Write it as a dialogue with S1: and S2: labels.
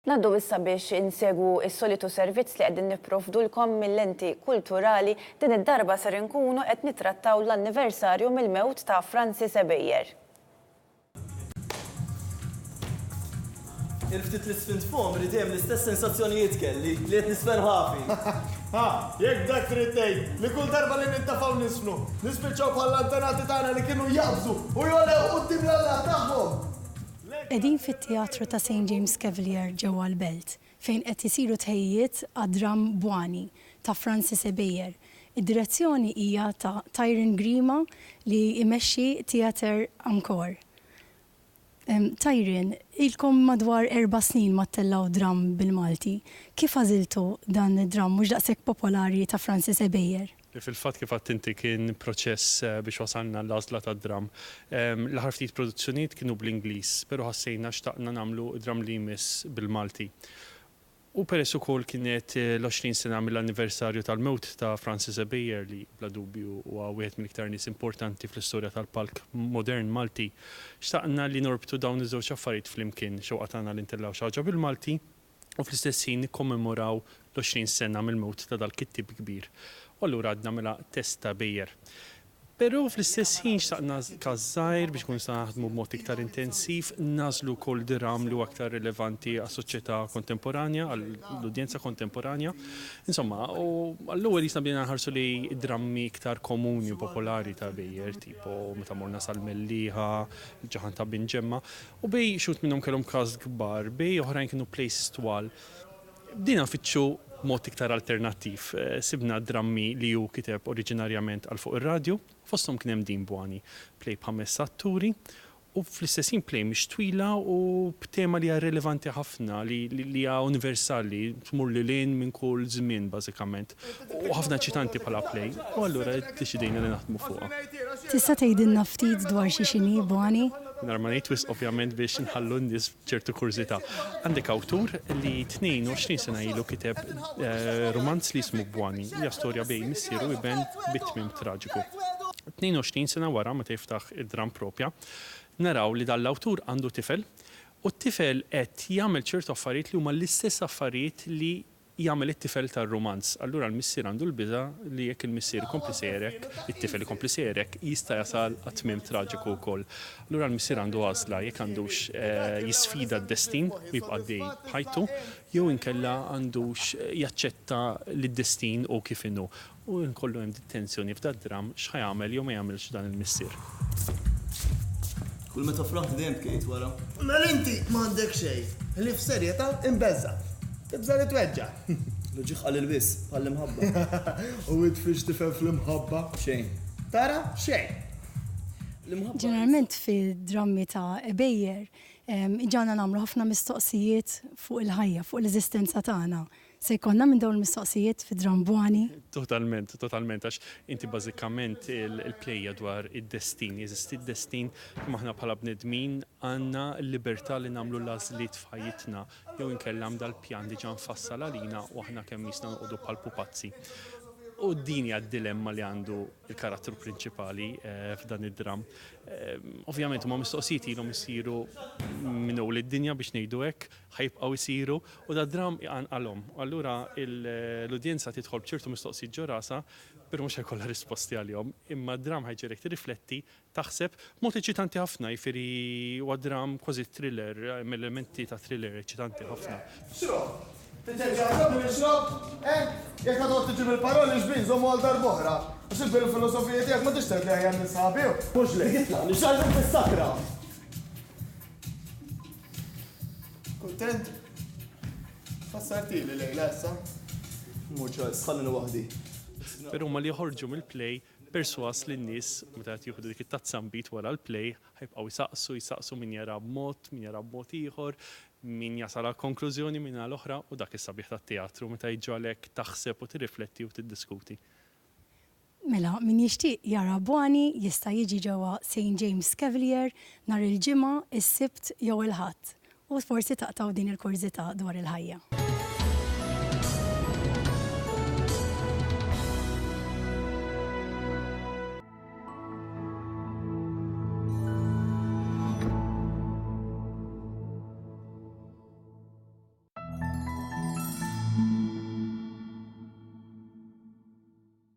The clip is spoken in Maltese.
S1: Naddu issa biex insegu s-solitu servizz li qegħdin nipprovdulkom mill-lenti kulturali din id-darba ser inkunu qed nittrattaw l-anniversarju mill-mewt ta' Francis Ebejjer.
S2: Il-ftit li sfint fuqhom rid hemm l-istess sensazzjonijiet kelli li qed nisfen ħafi.
S3: Jekk dak trid tgħid li kull darba li nittafgħu nisfnu, nispiċċaw bħall-antenati tagħna li kienu jaqbżu u jolew quddiem l-alla tagħhom.
S4: Qegħdin fit-teatru ta' St. James Cavalier ġewwa l-Belt fejn qed isiru tħejjiet għad-dram Bwani ta' Francis Ebejjer. Id-direzzjoni hija ta' Tyron Grima li jmexxi Theatre Encore. Tyron, ilkom madwar 4 snin ma tellaw dram bil-Malti. Kif għażiltu dan id-dram mhux daqshekk popolari ta' Francis Ebejjer?
S5: Fil-fatt kif inti kien proċess biex wasalna l-għażla tad-dram. L-aħħar ftit produzzjonijiet kienu bl-Ingliż, però ħassejna xtaqna nagħmlu dram li jmiss bil-Malti. U peress ukoll kienet l-20 sena mill-anniversarju tal-mewt ta' Francis Ebejjer li bla dubju huwa wieħed mill-iktar nies importanti fl-istorja tal-palk modern Malti. Xtaqna li norbtu dawn iż-żewġ affarijiet flimkien xewqa tagħna li ntellaw xi ħaġa bil-Malti u fl-istess ħin nikkommemoraw l-20 sena mill-mewt ta' dal-kittib kbir. U allura għadna mela testa Ebejjer. Però fl-istess ħin xtaqna każ-żgħir biex kun naħdmu b'mod iktar intensiv, nażlu wkoll dram li huwa aktar rilevanti għas-soċjetà kontemporanja, għall-udjenza kontemporanja. Insomma, u allura jisna bdejna nħarsu li drammi iktar komuni u popolari ta' Ebejjer, tipo meta morna sal-Mellieħa, il-ġaħan ta' Binġemma, u bej xut minnhom kellhom każ kbar, bej oħrajn kienu places twal. Bdejna nfittxu mod iktar alternattiv. Sibna drammi li ju kiteb oriġinarjament għal fuq ir-radju, fosthom kien hemm din Bwani, play b'ħames atturi u fl-istessin play mhix twila u b'tema li hija rilevanti ħafna li hija universali, tmur lilin minn kull żmien bażikament. U ħafna ċitanti bħala play, u allura ddeċidejna li naħdmu fuqha.
S4: Tista' tgħidilna ftit dwar xi xini Bwani?
S5: Narmanejt wis ovvjament biex nħallu n-nies ċertu kurzita. Għandek awtur li 22 sena ilu kiteb romanz li jismu Bwani, hija storja bejn missieru iben bit-tmiem traġiku. 22 sena wara meta jiftaħ id-dram propja, naraw li dal-awtur għandu tifel u t-tifel qed jagħmel ċertu affarijiet li huma l-istess affarijiet li jagħmel it-tifel tar-romanz. Allura l-missier għandu l-biża li jekk il-missier ikompli sejrek, it-tifel ikompli sejrek, jista' jasal għat-tmiem traġiku wkoll. Allura l-missier għandu għażla jekk għandux jisfida d-destin u jibqa' dej bħajtu, jew inkella għandux jaċċetta lid-destin u kif inhu. U nkollu hemm tensjoni f'da dram x'ħajamel jew ma jagħmilx dan il-missier.
S2: Kull meta fraħt dejjem tkejt wara.
S3: Mela inti m'għandek xejn. Li f'serjetà imbeżza. Tibża li tweġġa'.
S2: Loġiħ għal il-biss, bħall-imħabba.
S3: U tfix tifhem fl-imħabba.
S2: Xejn.
S3: Tara? Xejn.
S4: Ġeneralment fid-drammi ta' Ebejjer ġana nagħmlu ħafna mistoqsijiet fuq il-ħajja, fuq l-eżistenza tagħna. Se jkollna minn dawn il-mistoqsijiet fid-dram Bwani?
S5: Totalment, għax inti bażikament il-plejja dwar id-destin, jeżisti d-destin kemm aħna bħala bnedmin għandna l-libertà li nagħmlu l-għażliet f'ħajjitna jew inkella dal-pjan diġà nfassal għalina u aħna kemm jistgħu noqogħdu bħal pupazzi. U din hija d-dilemma li għandu il-karattru prinċipali f'dan id-dram. Ovvjament huma mistoqsijiet ilhom isiru minn ewwel id-dinja biex ngħidu hekk, ħajbqgħu jsiru u da dram għalhom. Allura l-udjenza tidħol b'ċertu mistoqsijiet ġo rasa, però mhux ħajkollha risposti għalihom. Imma d-dram ħajġerek tirrifletti, taħseb mod eċitanti ħafna, jifieri huwa dram kważi thriller, mill-elementi ta' thriller eċitanti ħafna.
S3: Titterġa' għadhom nixrob? Jekk għadhom tiġi mill-paroli xbin żommu għal darb'oħra. Għax il-filosofija tiegħek ma tixtieq li ħajja nisħabi.
S2: Mhux li jitla' li xarġek fis-sakra.
S3: Kuntent? Fassartili lejla issa?
S2: Mhux ħallini waħdi.
S5: Però huma li joħorġu mill-play perswas lin-nies meta qed jieħdu dik it-tazzambit wara l-play ħajbqgħu jsaqsu min jara b'mod, min jara b'mod ieħor, min jasal għal konklużjoni minn għal oħra u dak is-sabiħ tat-teatru meta jiġu għalhekk taħseb u tirrifletti u tiddiskuti.
S4: Mela, min jixtieq jara Bwani jista' jiġi ġewwa St. James Cavalier nhar il-ġimgħa, is-Sibt jew il-Ħadd u forsi taqtaw din il-kurzità dwar il-ħajja.